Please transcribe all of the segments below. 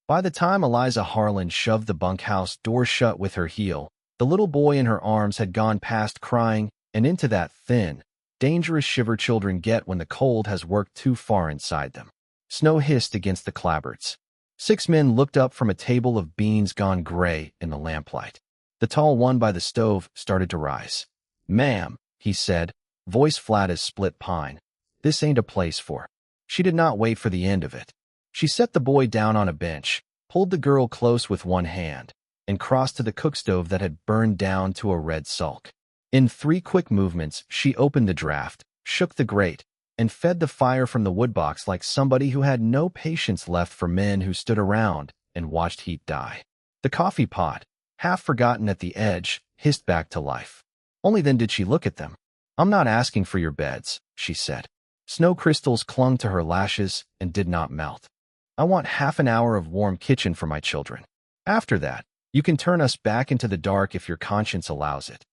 By the time Eliza Harlan shoved the bunkhouse door shut with her heel, the little boy in her arms had gone past crying and into that thin, dangerous shiver children get when the cold has worked too far inside them. Snow hissed against the clapboards. 6 men looked up from a table of beans gone gray in the lamplight. The tall one by the stove started to rise. "Ma'am," he said, voice flat as split pine, "this ain't a place for." She did not wait for the end of it. She set the boy down on a bench, pulled the girl close with one hand, and crossed to the cookstove that had burned down to a red sulk. In 3 quick movements, she opened the draft, shook the grate, and fed the fire from the woodbox like somebody who had no patience left for men who stood around and watched heat die. The coffee pot, half forgotten at the edge, hissed back to life. Only then did she look at them. "I'm not asking for your beds," she said. Snow crystals clung to her lashes and did not melt. "I want half an hour of warm kitchen for my children. After that, you can turn us back into the dark if your conscience allows it."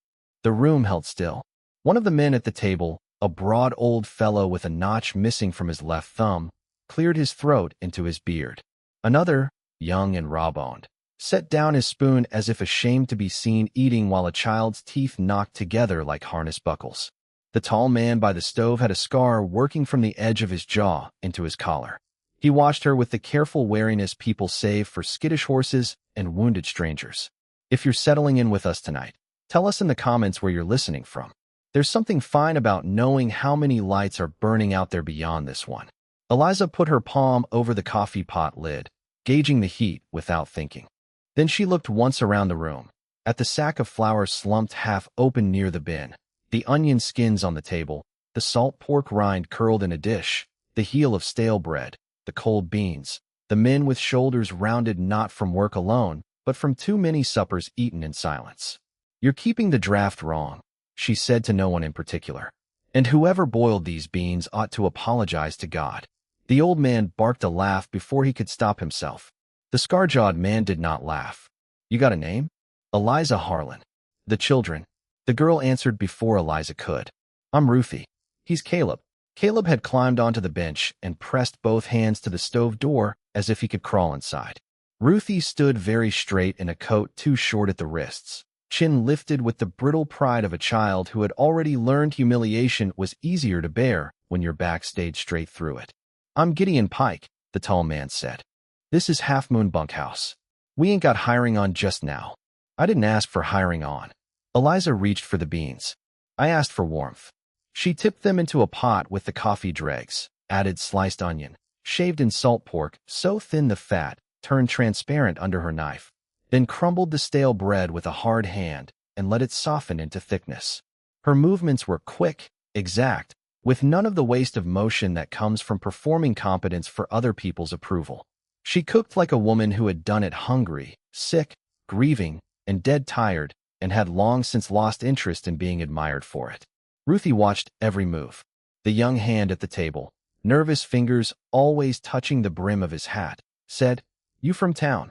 The room held still. One of the men at the table, a broad old fellow with a notch missing from his left thumb, cleared his throat into his beard. Another, young and raw-boned, set down his spoon as if ashamed to be seen eating while a child's teeth knocked together like harness buckles. The tall man by the stove had a scar working from the edge of his jaw into his collar. He watched her with the careful wariness people save for skittish horses and wounded strangers. "If you're settling in with us tonight, tell us in the comments where you're listening from. There's something fine about knowing how many lights are burning out there beyond this one." Eliza put her palm over the coffee pot lid, gauging the heat without thinking. Then she looked once around the room, at the sack of flour slumped half open near the bin, the onion skins on the table, the salt pork rind curled in a dish, the heel of stale bread, the cold beans, the men with shoulders rounded not from work alone, but from too many suppers eaten in silence. "You're keeping the draft wrong," she said to no one in particular. "And whoever boiled these beans ought to apologize to God." The old man barked a laugh before he could stop himself. The scar-jawed man did not laugh. "You got a name?" "Eliza Harlan." "The children?" The girl answered before Eliza could. "I'm Ruthie. He's Caleb." Caleb had climbed onto the bench and pressed both hands to the stove door as if he could crawl inside. Ruthie stood very straight in a coat too short at the wrists, chin lifted with the brittle pride of a child who had already learned humiliation was easier to bear when your back stayed straight through it. "I'm Gideon Pike," the tall man said. "This is Half Moon Bunkhouse. We ain't got hiring on just now." "I didn't ask for hiring on." Eliza reached for the beans. "I asked for warmth." She tipped them into a pot with the coffee dregs, added sliced onion, shaved in salt pork so thin the fat turned transparent under her knife, then crumbled the stale bread with a hard hand and let it soften into thickness. Her movements were quick, exact, with none of the waste of motion that comes from performing competence for other people's approval. She cooked like a woman who had done it hungry, sick, grieving, and dead tired, and had long since lost interest in being admired for it. Ruthie watched every move. The young hand at the table, nervous fingers always touching the brim of his hat, said, "You from town?"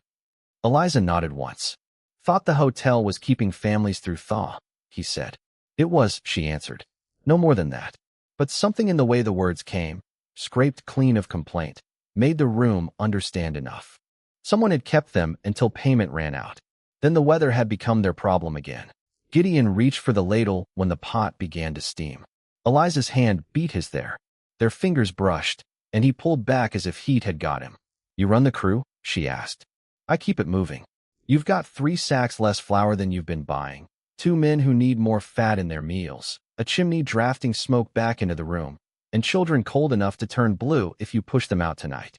Eliza nodded once. "Thought the hotel was keeping families through thaw," he said. "It was," she answered. "No more than that." But something in the way the words came, scraped clean of complaint, made the room understand enough. Someone had kept them until payment ran out. Then the weather had become their problem again. Gideon reached for the ladle when the pot began to steam. Eliza's hand beat his there. Their fingers brushed, and he pulled back as if heat had got him. "You run the crew?" she asked. "I keep it moving. You've got 3 sacks less flour than you've been buying, 2 men who need more fat in their meals, a chimney drafting smoke back into the room, and children cold enough to turn blue if you push them out tonight."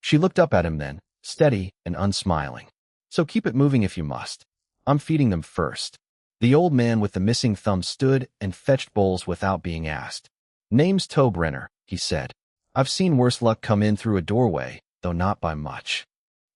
She looked up at him then, steady and unsmiling. "So keep it moving if you must. I'm feeding them first." The old man with the missing thumb stood and fetched bowls without being asked. "Name's Toe-Brenner," he said. "I've seen worse luck come in through a doorway, though not by much."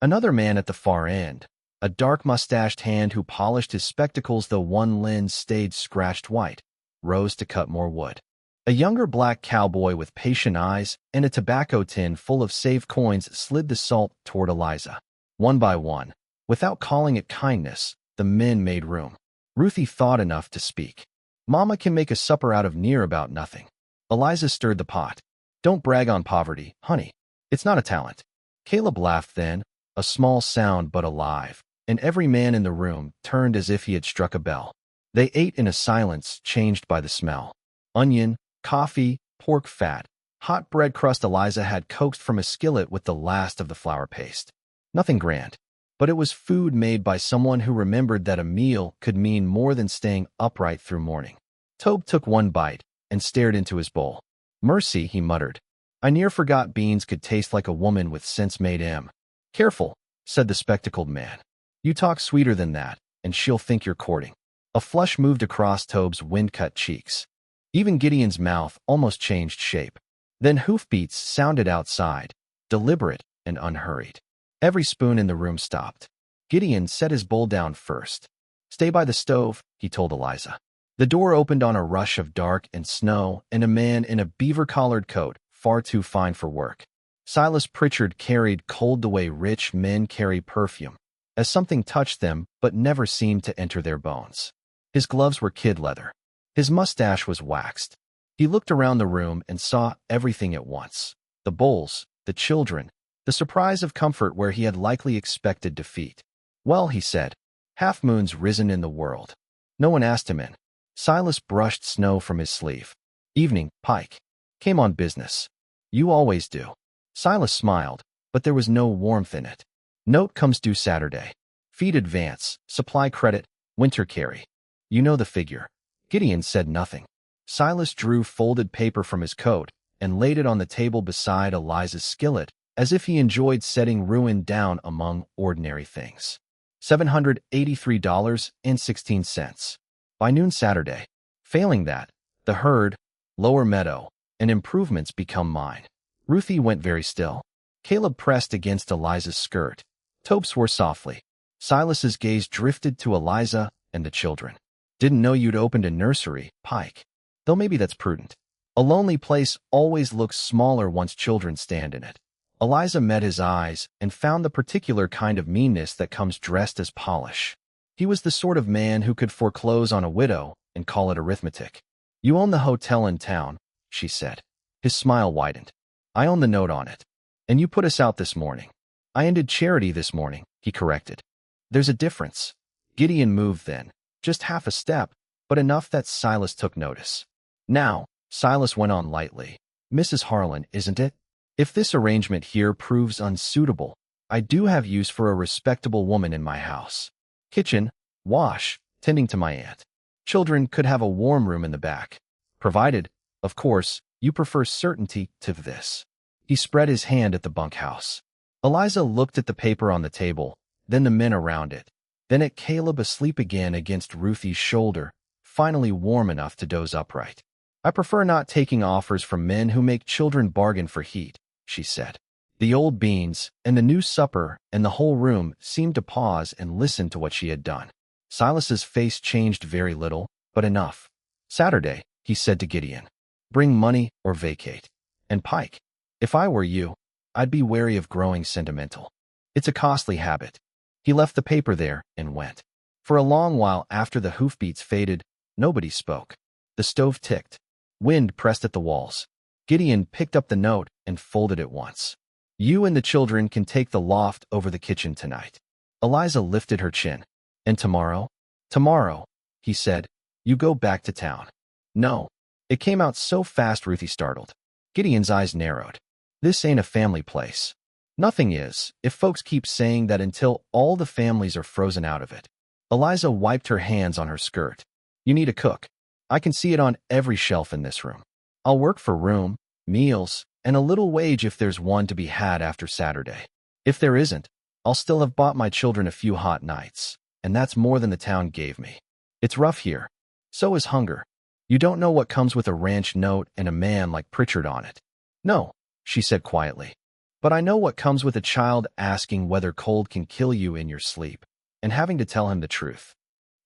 Another man at the far end, a dark-mustached hand who polished his spectacles though one lens stayed scratched white, rose to cut more wood. A younger black cowboy with patient eyes and a tobacco tin full of saved coins slid the salt toward Eliza. One by one, without calling it kindness, the men made room. Ruthie thought enough to speak. "Mama can make a supper out of near about nothing." Eliza stirred the pot. "Don't brag on poverty, honey. It's not a talent." Caleb laughed then, a small sound but alive, and every man in the room turned as if he had struck a bell. They ate in a silence changed by the smell. Onion, coffee, pork fat, hot bread crust Eliza had coaxed from a skillet with the last of the flour paste. Nothing grand, but it was food made by someone who remembered that a meal could mean more than staying upright through morning. Tobe took one bite and stared into his bowl. "Mercy," he muttered. "I near forgot beans could taste like a woman with sense made em." "Careful," said the spectacled man. "You talk sweeter than that, and she'll think you're courting." A flush moved across Tobe's wind-cut cheeks. Even Gideon's mouth almost changed shape. Then hoofbeats sounded outside, deliberate and unhurried. Every spoon in the room stopped. Gideon set his bowl down first. "Stay by the stove," he told Eliza. The door opened on a rush of dark and snow and a man in a beaver-collared coat, far too fine for work. Silas Pritchard carried cold the way rich men carry perfume, as something touched them but never seemed to enter their bones. His gloves were kid leather. His mustache was waxed. He looked around the room and saw everything at once. The bowls, the children, the surprise of comfort where he had likely expected defeat. "Well," he said, "half-moon's risen in the world." No one asked him in. Silas brushed snow from his sleeve. "Evening, Pike. Came on business." "You always do." Silas smiled, but there was no warmth in it. "Note comes due Saturday. Feed advance, supply credit, winter carry. You know the figure." Gideon said nothing. Silas drew folded paper from his coat and laid it on the table beside Eliza's skillet, as if he enjoyed setting ruin down among ordinary things. $783.16. By noon Saturday. Failing that, the herd, Lower Meadow, and improvements become mine. Ruthie went very still. Caleb pressed against Eliza's skirt. Tobe swore softly. Silas's gaze drifted to Eliza and the children. "Didn't know you'd opened a nursery, Pike. Though maybe that's prudent. A lonely place always looks smaller once children stand in it." Eliza met his eyes and found the particular kind of meanness that comes dressed as polish. He was the sort of man who could foreclose on a widow and call it arithmetic. "You own the hotel in town," she said. His smile widened. "I own the note on it. And you put us out this morning." "I ended charity this morning," he corrected. "There's a difference." Gideon moved then, just half a step, but enough that Silas took notice. "Now," Silas went on lightly, "Mrs. Harlan, isn't it? If this arrangement here proves unsuitable, I do have use for a respectable woman in my house. Kitchen, wash, tending to my aunt. Children could have a warm room in the back. Provided, of course, you prefer certainty to this." He spread his hand at the bunkhouse. Eliza looked at the paper on the table, then the men around it, then at Caleb asleep again against Ruthie's shoulder, finally warm enough to doze upright. "I prefer not taking offers from men who make children bargain for heat," she said. The old beans and the new supper and the whole room seemed to pause and listen to what she had done. Silas's face changed very little, but enough. "Saturday," he said to Gideon. "Bring money or vacate. And Pike, if I were you, I'd be wary of growing sentimental. It's a costly habit." He left the paper there and went. For a long while after the hoofbeats faded, nobody spoke. The stove ticked. Wind pressed at the walls. Gideon picked up the note and folded it once. "You and the children can take the loft over the kitchen tonight." Eliza lifted her chin. "And tomorrow?" "Tomorrow," he said, "you go back to town." "No." It came out so fast Ruthie startled. Gideon's eyes narrowed. "This ain't a family place." "Nothing is, if folks keep saying that until all the families are frozen out of it." Eliza wiped her hands on her skirt. "You need a cook. I can see it on every shelf in this room. I'll work for room, meals, and a little wage if there's one to be had after Saturday. If there isn't, I'll still have bought my children a few hot nights, and that's more than the town gave me. It's rough here. So is hunger. You don't know what comes with a ranch note and a man like Pritchard on it." "No," she said quietly. "But I know what comes with a child asking whether cold can kill you in your sleep, and having to tell him the truth."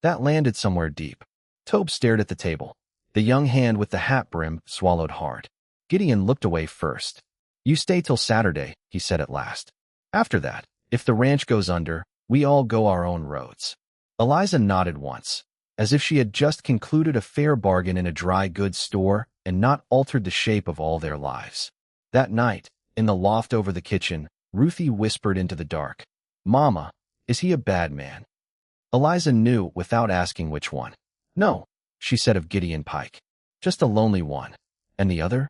That landed somewhere deep. Tobe stared at the table. The young hand with the hat brim swallowed hard. Gideon looked away first. "You stay till Saturday," he said at last. "After that, if the ranch goes under, we all go our own roads." Eliza nodded once, as if she had just concluded a fair bargain in a dry goods store and not altered the shape of all their lives. That night, in the loft over the kitchen, Ruthie whispered into the dark, Mama, is he a bad man? Eliza knew without asking which one. No, she said of Gideon Pike. Just a lonely one. And the other?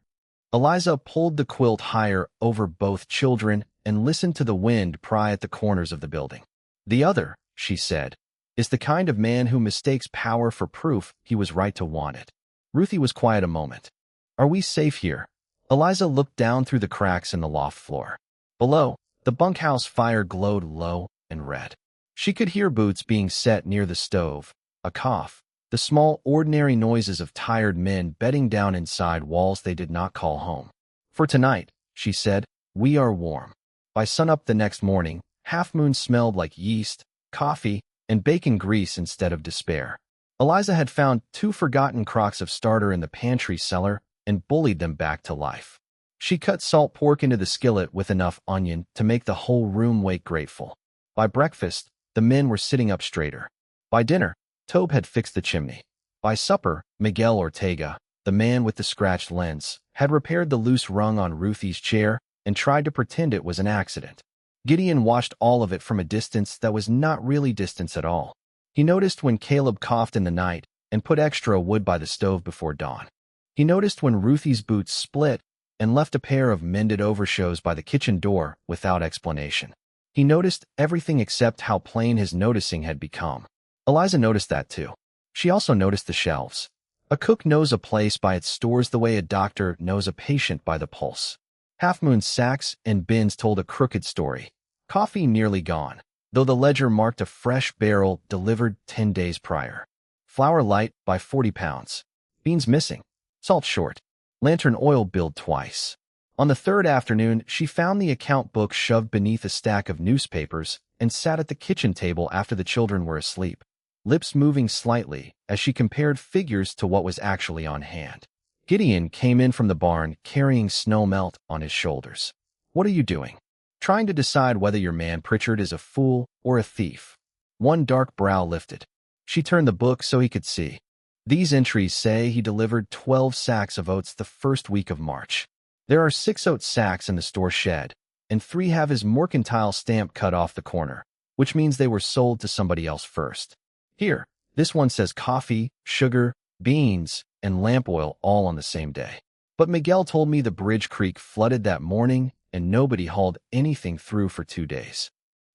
Eliza pulled the quilt higher over both children and listened to the wind pry at the corners of the building. The other, she said, is the kind of man who mistakes power for proof he was right to want it. Ruthie was quiet a moment. Are we safe here? Eliza looked down through the cracks in the loft floor. Below, the bunkhouse fire glowed low and red. She could hear boots being set near the stove, a cough, the small ordinary noises of tired men bedding down inside walls they did not call home. For tonight, she said, we are warm. By sunup the next morning, Half Moon smelled like yeast, coffee, and bacon grease instead of despair. Eliza had found 2 forgotten crocks of starter in the pantry cellar and bullied them back to life. She cut salt pork into the skillet with enough onion to make the whole room wake grateful. By breakfast, the men were sitting up straighter. By dinner, Tobe had fixed the chimney. By supper, Miguel Ortega, the man with the scratched lens, had repaired the loose rung on Ruthie's chair and tried to pretend it was an accident. Gideon watched all of it from a distance that was not really distance at all. He noticed when Caleb coughed in the night and put extra wood by the stove before dawn. He noticed when Ruthie's boots split and left a pair of mended overshoes by the kitchen door without explanation. He noticed everything except how plain his noticing had become. Eliza noticed that too. She also noticed the shelves. A cook knows a place by its stores the way a doctor knows a patient by the pulse. Half Moon's sacks and bins told a crooked story. Coffee nearly gone, though the ledger marked a fresh barrel delivered 10 days prior. Flour light by 40 pounds. Beans missing. Salt short. Lantern oil billed twice. On the third afternoon, she found the account book shoved beneath a stack of newspapers and sat at the kitchen table after the children were asleep, lips moving slightly as she compared figures to what was actually on hand. Gideon came in from the barn carrying snow melt on his shoulders. What are you doing? Trying to decide whether your man Pritchard is a fool or a thief. One dark brow lifted. She turned the book so he could see. These entries say he delivered 12 sacks of oats the first week of March. There are 6 oat sacks in the store shed, and 3 have his mercantile stamp cut off the corner, which means they were sold to somebody else first. Here, this one says coffee, sugar, beans, and lamp oil all on the same day. But Miguel told me the Bridge Creek flooded that morning and nobody hauled anything through for 2 days.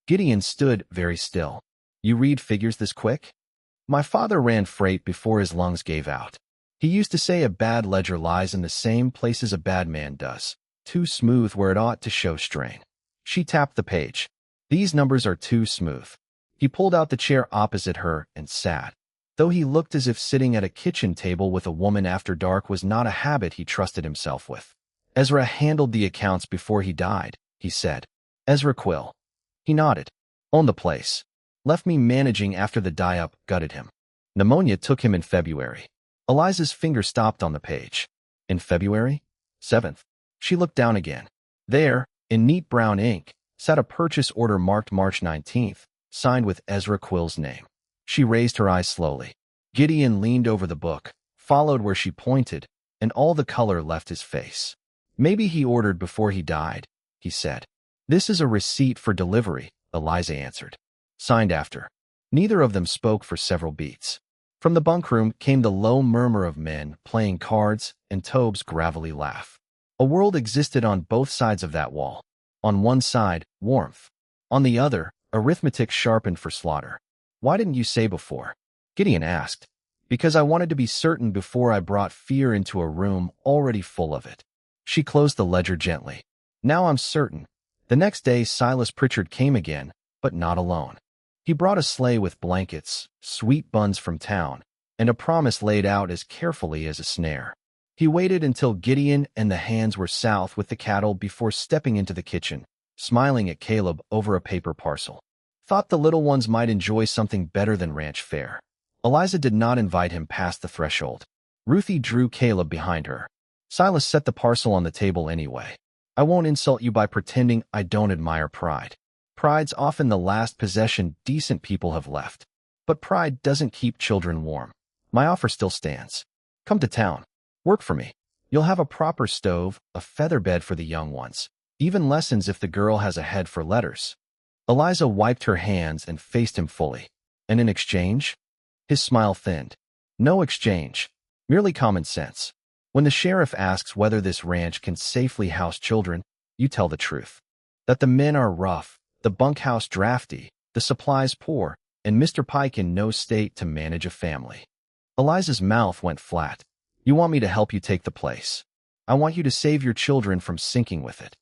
Gideon stood very still. You read figures this quick? My father ran freight before his lungs gave out. He used to say a bad ledger lies in the same places a bad man does, too smooth where it ought to show strain. She tapped the page. These numbers are too smooth. He pulled out the chair opposite her and sat. Though he looked as if sitting at a kitchen table with a woman after dark was not a habit he trusted himself with. Ezra handled the accounts before he died, he said. Ezra Quill. He nodded. Owned the place. Left me managing after the die-up gutted him. Pneumonia took him in February. Eliza's finger stopped on the page. In February? 7th. She looked down again. There, in neat brown ink, sat a purchase order marked March 19th, signed with Ezra Quill's name. She raised her eyes slowly. Gideon leaned over the book, followed where she pointed, and all the color left his face. Maybe he ordered before he died, he said. This is a receipt for delivery, Eliza answered. Signed after. Neither of them spoke for several beats. From the bunk room came the low murmur of men playing cards and Tobe's gravelly laugh. A world existed on both sides of that wall. On one side, warmth. On the other, arithmetic sharpened for slaughter. Why didn't you say before? Gideon asked. Because I wanted to be certain before I brought fear into a room already full of it. She closed the ledger gently. Now I'm certain. The next day Silas Pritchard came again, but not alone. He brought a sleigh with blankets, sweet buns from town, and a promise laid out as carefully as a snare. He waited until Gideon and the hands were south with the cattle before stepping into the kitchen, smiling at Caleb over a paper parcel. Thought the little ones might enjoy something better than ranch fare. Eliza did not invite him past the threshold. Ruthie drew Caleb behind her. Silas set the parcel on the table anyway. I won't insult you by pretending I don't admire pride. Pride's often the last possession decent people have left. But pride doesn't keep children warm. My offer still stands. Come to town. Work for me. You'll have a proper stove, a feather bed for the young ones, even lessons if the girl has a head for letters. Eliza wiped her hands and faced him fully. And in exchange? His smile thinned. No exchange. Merely common sense. When the sheriff asks whether this ranch can safely house children, you tell the truth. That the men are rough, the bunkhouse drafty, the supplies poor, and Mr. Pike in no state to manage a family. Eliza's mouth went flat. You want me to help you take the place. I want you to save your children from sinking with it.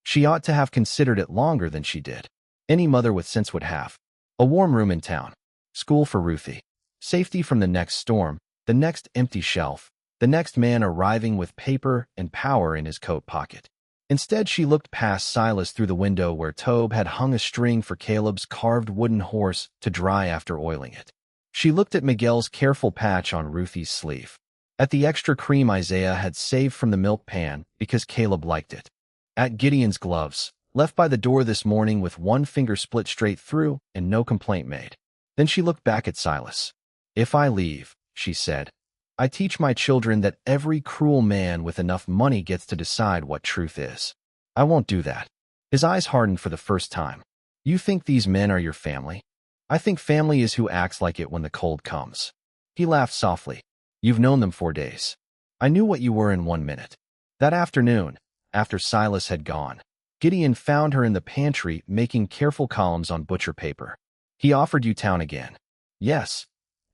She ought to have considered it longer than she did. Any mother with sense would have. A warm room in town. School for Ruthie. Safety from the next storm, the next empty shelf, the next man arriving with paper and power in his coat pocket. Instead, she looked past Silas through the window where Tobe had hung a string for Caleb's carved wooden horse to dry after oiling it. She looked at Miguel's careful patch on Ruthie's sleeve. At the extra cream Isaiah had saved from the milk pan because Caleb liked it. At Gideon's gloves, left by the door this morning with one finger split straight through and no complaint made. Then she looked back at Silas. If I leave, she said, I teach my children that every cruel man with enough money gets to decide what truth is. I won't do that. His eyes hardened for the first time. You think these men are your family? I think family is who acts like it when the cold comes. He laughed softly. You've known them 4 days. I knew what you were in 1 minute. That afternoon, after Silas had gone, Gideon found her in the pantry making careful columns on butcher paper. He offered you town again. Yes.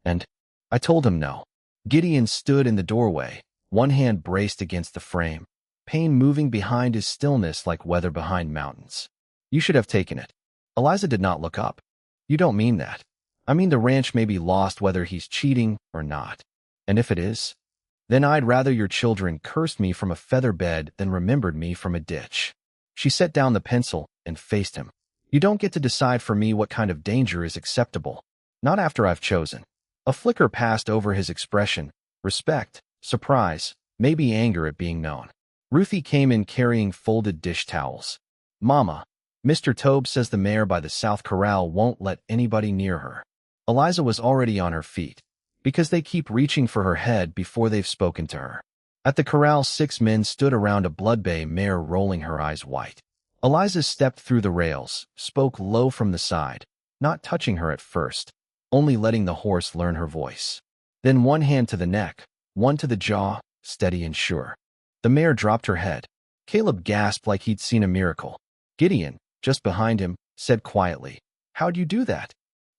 And I told him no. Gideon stood in the doorway, one hand braced against the frame, pain moving behind his stillness like weather behind mountains. You should have taken it. Eliza did not look up. You don't mean that. I mean the ranch may be lost whether he's cheating or not. And if it is, then I'd rather your children cursed me from a feather bed than remembered me from a ditch. She set down the pencil and faced him. You don't get to decide for me what kind of danger is acceptable. Not after I've chosen. A flicker passed over his expression. Respect, surprise, maybe anger at being known. Ruthie came in carrying folded dish towels. Mama, Mr. Tobe says the mare by the South Corral won't let anybody near her. Eliza was already on her feet, because they keep reaching for her head before they've spoken to her. At the corral, 6 men stood around a blood-bay mare rolling her eyes white. Eliza stepped through the rails, spoke low from the side, not touching her at first, only letting the horse learn her voice. Then one hand to the neck, one to the jaw, steady and sure. The mare dropped her head. Caleb gasped like he'd seen a miracle. Gideon, just behind him, said quietly, How'd you do that?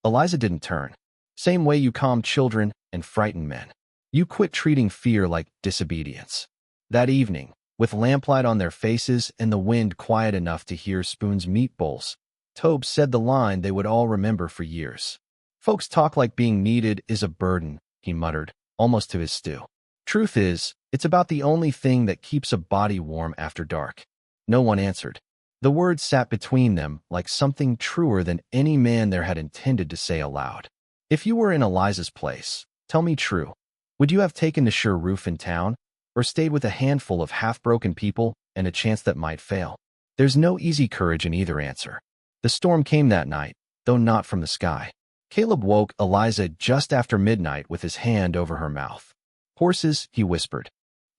Eliza didn't turn. Same way you calm children and frighten men. You quit treating fear like disobedience. That evening, with lamplight on their faces and the wind quiet enough to hear Spoon's meat bowls, Tobe said the line they would all remember for years. Folks talk like being needed is a burden, he muttered, almost to his stew. Truth is, it's about the only thing that keeps a body warm after dark. No one answered. The words sat between them like something truer than any man there had intended to say aloud. If you were in Eliza's place, tell me true. Would you have taken the sure roof in town, or stayed with a handful of half-broken people and a chance that might fail? There's no easy courage in either answer. The storm came that night, though not from the sky. Caleb woke Eliza just after midnight with his hand over her mouth. Horses, he whispered.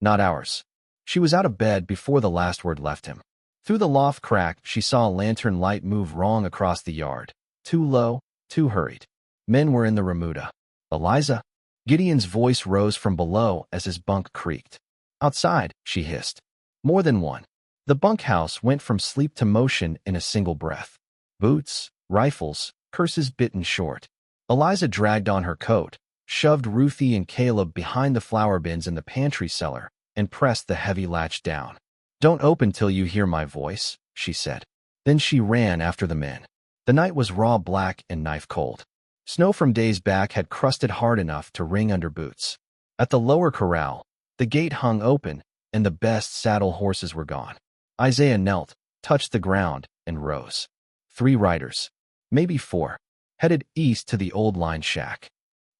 Not ours. She was out of bed before the last word left him. Through the loft crack, she saw a lantern light move wrong across the yard. Too low, too hurried. Men were in the remuda. Eliza? Gideon's voice rose from below as his bunk creaked. Outside, she hissed. More than one. The bunkhouse went from sleep to motion in a single breath. Boots, rifles, curses bitten short. Eliza dragged on her coat, shoved Ruthie and Caleb behind the flour bins in the pantry cellar, and pressed the heavy latch down. Don't open till you hear my voice, she said. Then she ran after the men. The night was raw black and knife cold. Snow from days back had crusted hard enough to ring under boots. At the lower corral, the gate hung open, and the best saddle horses were gone. Isaiah knelt, touched the ground, and rose. 3 riders, maybe 4, headed east to the old line shack.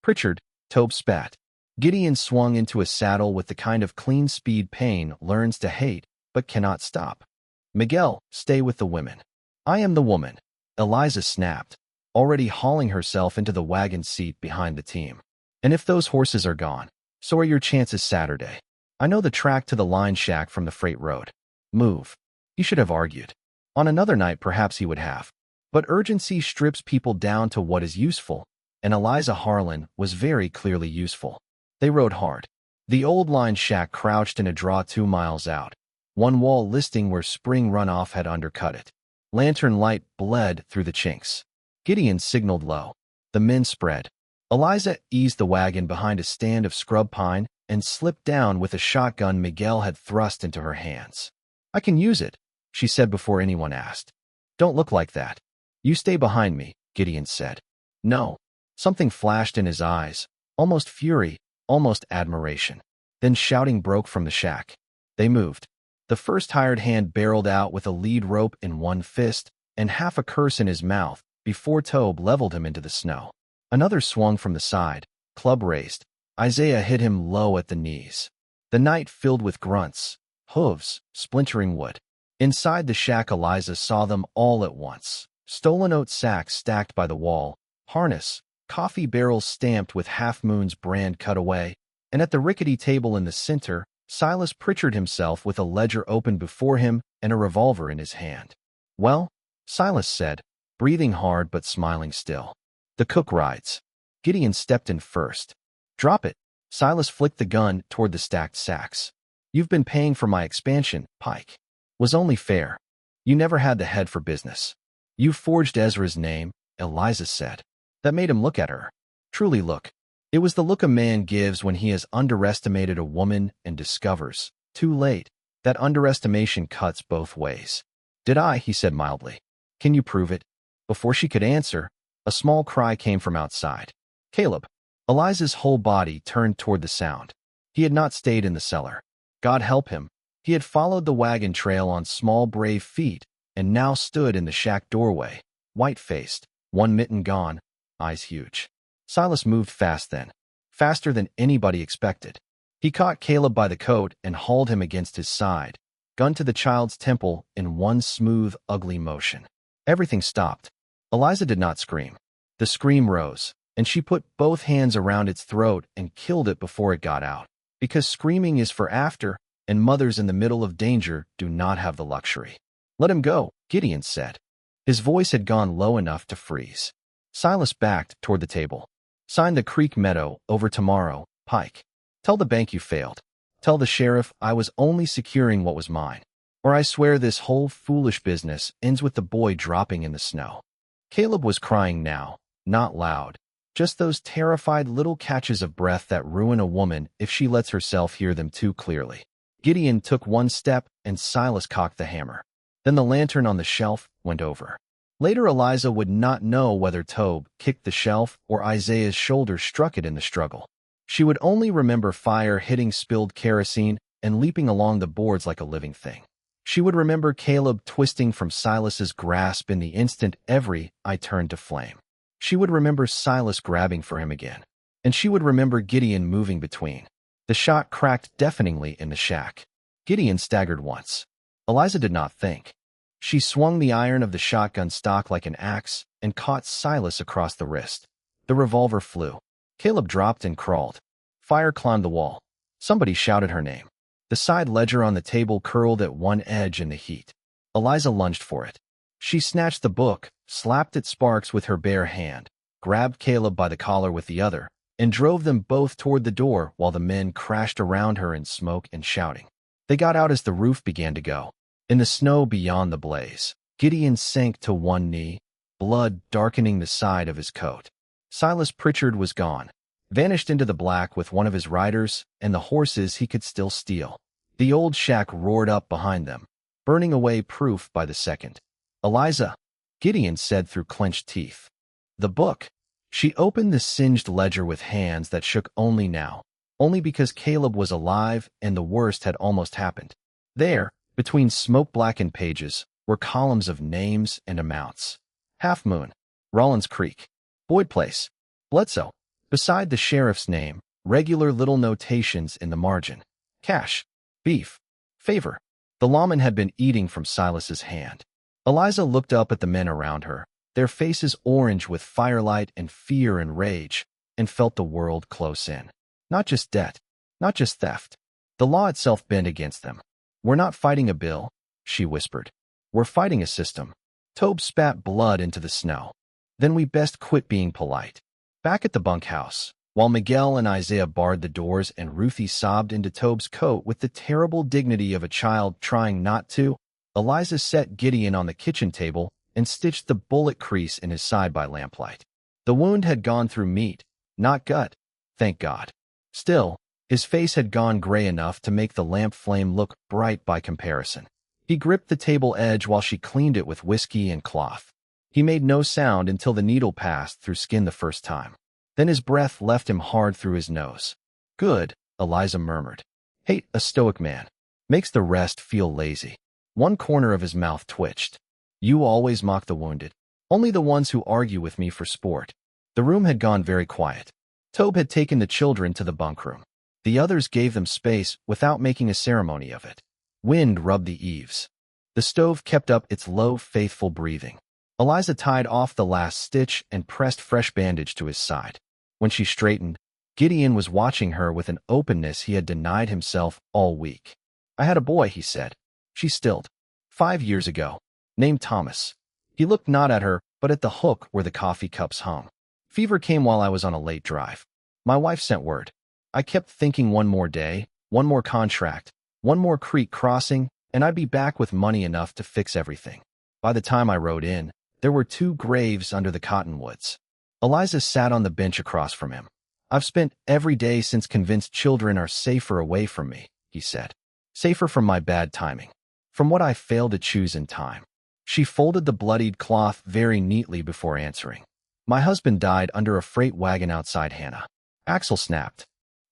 Pritchard, Tobe spat. Gideon swung into a saddle with the kind of clean speed Payne learns to hate but cannot stop. Miguel, stay with the women. I am the woman, Eliza snapped, already hauling herself into the wagon seat behind the team. And if those horses are gone, so are your chances Saturday. I know the track to the line shack from the freight road. Move. He should have argued. On another night perhaps he would have. But urgency strips people down to what is useful, and Eliza Harlan was very clearly useful. They rode hard. The old line shack crouched in a draw 2 miles out, one wall listing where spring runoff had undercut it. Lantern light bled through the chinks. Gideon signaled low. The men spread. Eliza eased the wagon behind a stand of scrub pine and slipped down with a shotgun Miguel had thrust into her hands. "I can use it," she said before anyone asked. "Don't look like that. You stay behind me," Gideon said. "No." Something flashed in his eyes, almost fury, almost admiration. Then shouting broke from the shack. They moved. The first hired hand barreled out with a lead rope in one fist and half a curse in his mouth before Tobe leveled him into the snow. Another swung from the side, club raised. Isaiah hit him low at the knees. The night filled with grunts, hooves, splintering wood. Inside the shack, Eliza saw them all at once. Stolen oat sacks stacked by the wall, harness, coffee barrels stamped with Half Moon's brand cut away, and at the rickety table in the center, Silas Pritchard himself with a ledger open before him and a revolver in his hand. "Well," Silas said, breathing hard but smiling still. "The cook rides." Gideon stepped in first. "Drop it." Silas flicked the gun toward the stacked sacks. "You've been paying for my expansion, Pike. Was only fair. You never had the head for business. You forged Ezra's name," Eliza said. That made him look at her. Truly look. It was the look a man gives when he has underestimated a woman and discovers, too late, that underestimation cuts both ways. "Did I?" he said mildly. "Can you prove it?" Before she could answer, a small cry came from outside. "Caleb!" Eliza's whole body turned toward the sound. He had not stayed in the cellar. God help him. He had followed the wagon trail on small, brave feet and now stood in the shack doorway, white-faced, one mitten gone, eyes huge. Silas moved fast then, faster than anybody expected. He caught Caleb by the coat and hauled him against his side, gun to the child's temple in one smooth, ugly motion. Everything stopped. Eliza did not scream. The scream rose, and she put both hands around its throat and killed it before it got out. Because screaming is for after, and mothers in the middle of danger do not have the luxury. "Let him go," Gideon said. His voice had gone low enough to freeze. Silas backed toward the table. "Sign the Creek Meadow over tomorrow, Pike. Tell the bank you failed. Tell the sheriff I was only securing what was mine. Or I swear this whole foolish business ends with the boy dropping in the snow." Caleb was crying now, not loud, just those terrified little catches of breath that ruin a woman if she lets herself hear them too clearly. Gideon took one step and Silas cocked the hammer. Then the lantern on the shelf went over. Later Eliza would not know whether Tobe kicked the shelf or Isaiah's shoulder struck it in the struggle. She would only remember fire hitting spilled kerosene and leaping along the boards like a living thing. She would remember Caleb twisting from Silas's grasp in the instant every eye turned to flame. She would remember Silas grabbing for him again. And she would remember Gideon moving between. The shot cracked deafeningly in the shack. Gideon staggered once. Eliza did not think. She swung the iron of the shotgun stock like an axe and caught Silas across the wrist. The revolver flew. Caleb dropped and crawled. Fire climbed the wall. Somebody shouted her name. The side ledger on the table curled at one edge in the heat. Eliza lunged for it. She snatched the book, slapped at sparks with her bare hand, grabbed Caleb by the collar with the other, and drove them both toward the door while the men crashed around her in smoke and shouting. They got out as the roof began to go. In the snow beyond the blaze, Gideon sank to one knee, blood darkening the side of his coat. Silas Pritchard was gone, vanished into the black with one of his riders and the horses he could still steal. The old shack roared up behind them, burning away proof by the second. "Eliza," Gideon said through clenched teeth. "The book." She opened the singed ledger with hands that shook only now, only because Caleb was alive and the worst had almost happened. There, between smoke-blackened pages, were columns of names and amounts. Half Moon, Rollins Creek, Boyd Place, Bledsoe. Beside the sheriff's name, regular little notations in the margin. Cash, beef, favor. The lawman had been eating from Silas's hand. Eliza looked up at the men around her, their faces orange with firelight and fear and rage, and felt the world close in. Not just debt, not just theft. The law itself bent against them. "We're not fighting a bill," she whispered. "We're fighting a system." Tobe spat blood into the snow. Then we best quit being polite. Back at the bunkhouse, while Miguel and Isaiah barred the doors and Ruthie sobbed into Tobe's coat with the terrible dignity of a child trying not to, Eliza set Gideon on the kitchen table and stitched the bullet crease in his side by lamplight. The wound had gone through meat, not gut, thank God. Still, his face had gone gray enough to make the lamp flame look bright by comparison. He gripped the table edge while she cleaned it with whiskey and cloth. He made no sound until the needle passed through skin the first time. Then his breath left him hard through his nose. Good, Eliza murmured. Hate a stoic man. Makes the rest feel lazy. One corner of his mouth twitched. You always mock the wounded. Only the ones who argue with me for sport. The room had gone very quiet. Tobe had taken the children to the bunk room. The others gave them space without making a ceremony of it. Wind rubbed the eaves. The stove kept up its low, faithful breathing. Eliza tied off the last stitch and pressed fresh bandage to his side. When she straightened, Gideon was watching her with an openness he had denied himself all week. I had a boy, he said. She stilled. 5 years ago. Named Thomas. He looked not at her, but at the hook where the coffee cups hung. Fever came while I was on a late drive. My wife sent word. I kept thinking one more day, one more contract, one more creek crossing, and I'd be back with money enough to fix everything. By the time I rode in, there were 2 graves under the cottonwoods. Eliza sat on the bench across from him. I've spent every day since convinced children are safer away from me, he said. Safer from my bad timing. From what I failed to choose in time. She folded the bloodied cloth very neatly before answering. My husband died under a freight wagon outside Hannah. Axle snapped.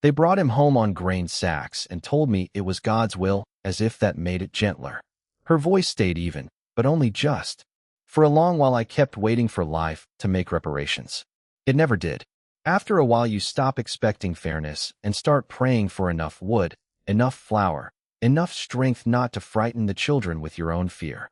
They brought him home on grain sacks and told me it was God's will, as if that made it gentler. Her voice stayed even, but only just. For a long while I kept waiting for life to make reparations. It never did. After a while you stop expecting fairness and start praying for enough wood, enough flour, enough strength not to frighten the children with your own fear.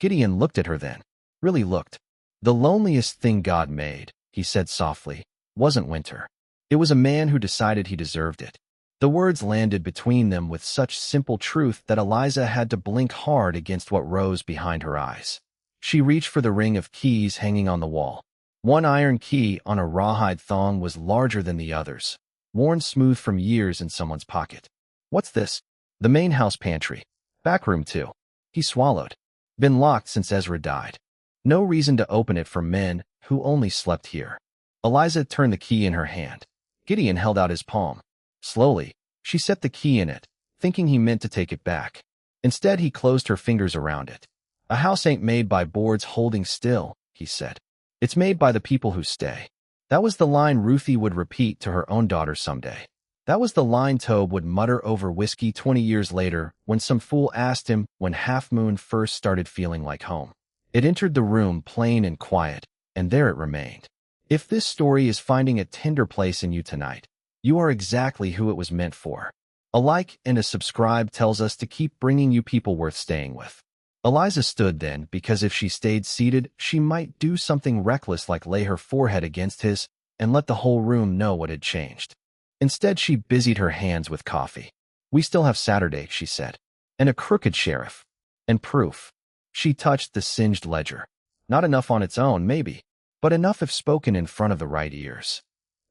Gideon looked at her then. Really looked. The loneliest thing God made, he said softly, wasn't winter. It was a man who decided he deserved it. The words landed between them with such simple truth that Eliza had to blink hard against what rose behind her eyes. She reached for the ring of keys hanging on the wall. One iron key on a rawhide thong was larger than the others, worn smooth from years in someone's pocket. What's this? The main house pantry. Back room too. He swallowed. Been locked since Ezra died. No reason to open it for men who only slept here. Eliza turned the key in her hand. Gideon held out his palm. Slowly, she set the key in it, thinking he meant to take it back. Instead, he closed her fingers around it. A house ain't made by boards holding still, he said. It's made by the people who stay. That was the line Ruthie would repeat to her own daughter someday. That was the line Tobe would mutter over whiskey 20 years later when some fool asked him when Half Moon first started feeling like home. It entered the room plain and quiet, and there it remained. If this story is finding a tender place in you tonight, you are exactly who it was meant for. A like and a subscribe tells us to keep bringing you people worth staying with. Eliza stood then because if she stayed seated, she might do something reckless like lay her forehead against his and let the whole room know what had changed. Instead, she busied her hands with coffee. We still have Saturday, she said. And a crooked sheriff. And proof. She touched the singed ledger. Not enough on its own, maybe, but enough if spoken in front of the right ears.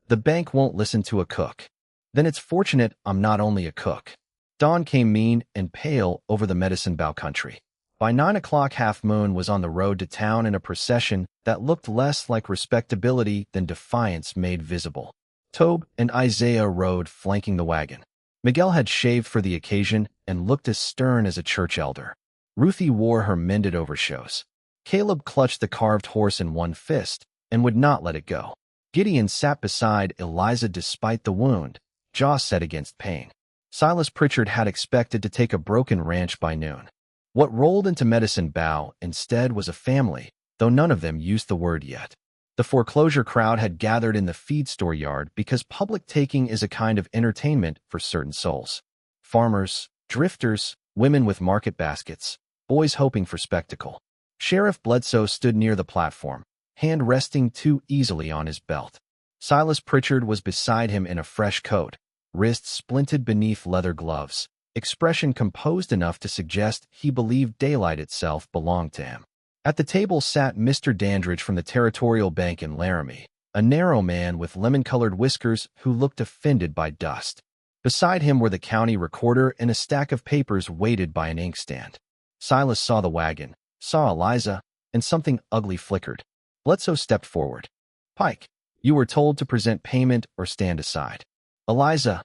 The bank won't listen to a cook. Then it's fortunate I'm not only a cook. Dawn came mean and pale over the Medicine Bow country. By 9 o'clock, Half Moon was on the road to town in a procession that looked less like respectability than defiance made visible. Tobe and Isaiah rode flanking the wagon. Miguel had shaved for the occasion and looked as stern as a church elder. Ruthie wore her mended overshoes. Caleb clutched the carved horse in one fist and would not let it go. Gideon sat beside Eliza despite the wound, jaw set against pain. Silas Pritchard had expected to take a broken ranch by noon. What rolled into Medicine Bow instead was a family, though none of them used the word yet. The foreclosure crowd had gathered in the feed store yard because public taking is a kind of entertainment for certain souls. Farmers, drifters, women with market baskets, boys hoping for spectacle. Sheriff Bledsoe stood near the platform, hand resting too easily on his belt. Silas Pritchard was beside him in a fresh coat, wrists splinted beneath leather gloves, expression composed enough to suggest he believed daylight itself belonged to him. At the table sat Mr. Dandridge from the Territorial Bank in Laramie, a narrow man with lemon-colored whiskers who looked offended by dust. Beside him were the county recorder and a stack of papers weighted by an inkstand. Silas saw the wagon, saw Eliza, and something ugly flickered. Bledsoe stepped forward. "Pike, you were told to present payment or stand aside." "Eliza,"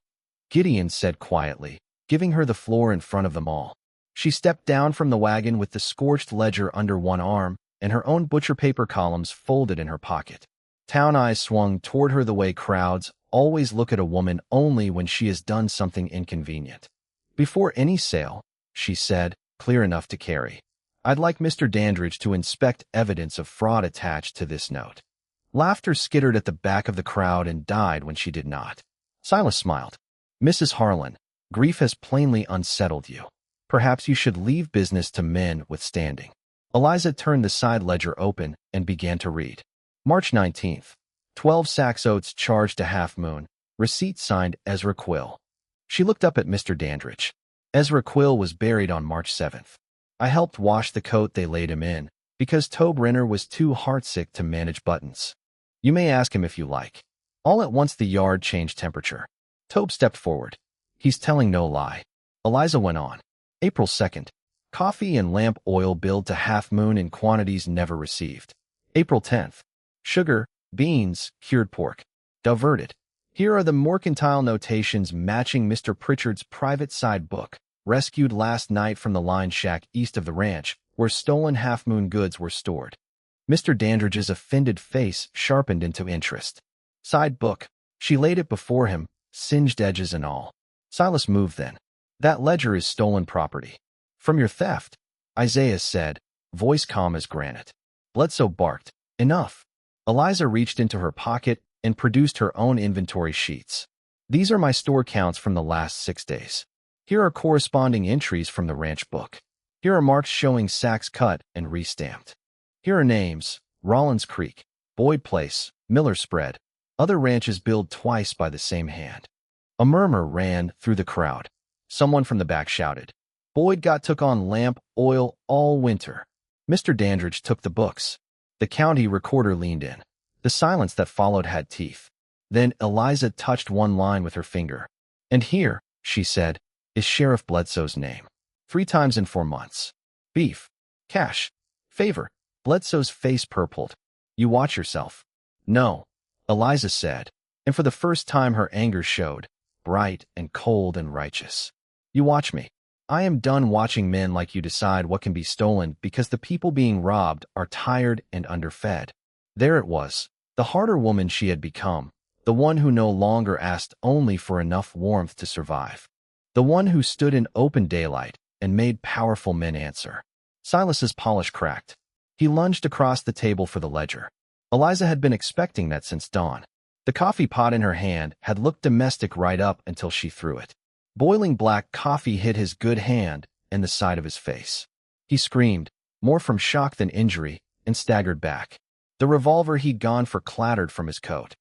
Gideon said quietly, giving her the floor in front of them all. She stepped down from the wagon with the scorched ledger under one arm and her own butcher paper columns folded in her pocket. Town eyes swung toward her the way crowds always look at a woman only when she has done something inconvenient. "Before any sale," she said, clear enough to carry, "I'd like Mr. Dandridge to inspect evidence of fraud attached to this note." Laughter skittered at the back of the crowd and died when she did not. Silas smiled. "Mrs. Harlan, grief has plainly unsettled you. Perhaps you should leave business to men with standing." Eliza turned the side ledger open and began to read. March 19th. 12 sacks oats charged to Half Moon. Receipt signed Ezra Quill. She looked up at Mr. Dandridge. Ezra Quill was buried on March 7th. "I helped wash the coat they laid him in, because Tobe Renner was too heartsick to manage buttons. You may ask him if you like." All at once the yard changed temperature. Tobe stepped forward. "He's telling no lie." Eliza went on. April 2nd. Coffee and lamp oil billed to Half Moon in quantities never received. April 10th. Sugar, beans, cured pork. Diverted. Here are the mercantile notations matching Mr. Pritchard's private side book, rescued last night from the line shack east of the ranch, where stolen Half Moon goods were stored. Mr. Dandridge's offended face sharpened into interest. Side book. She laid it before him, singed edges and all. Silas moved then. "That ledger is stolen property." "From your theft," Isaiah said, voice calm as granite. Bledsoe barked, "Enough." Eliza reached into her pocket and produced her own inventory sheets. "These are my store counts from the last 6 days. Here are corresponding entries from the ranch book. Here are marks showing sacks cut and restamped. Here are names: Rollins Creek, Boyd Place, Miller Spread. Other ranches billed twice by the same hand." A murmur ran through the crowd. Someone from the back shouted, "Boyd took on lamp oil all winter." Mr. Dandridge took the books. The county recorder leaned in. The silence that followed had teeth. Then Eliza touched one line with her finger. "And here," she said, "is Sheriff Bledsoe's name. 3 times in 4 months. Beef. Cash. Favor." Bledsoe's face purpled. "You watch yourself." "No," Eliza said, and for the first time her anger showed, bright and cold and righteous. "You watch me. I am done watching men like you decide what can be stolen because the people being robbed are tired and underfed." There it was, the harder woman she had become, the one who no longer asked only for enough warmth to survive, the one who stood in open daylight and made powerful men answer. Silas's polish cracked. He lunged across the table for the ledger. Eliza had been expecting that since dawn. The coffee pot in her hand had looked domestic right up until she threw it. Boiling black coffee hit his good hand and the side of his face. He screamed, more from shock than injury, and staggered back. The revolver he'd gone for clattered from his coat.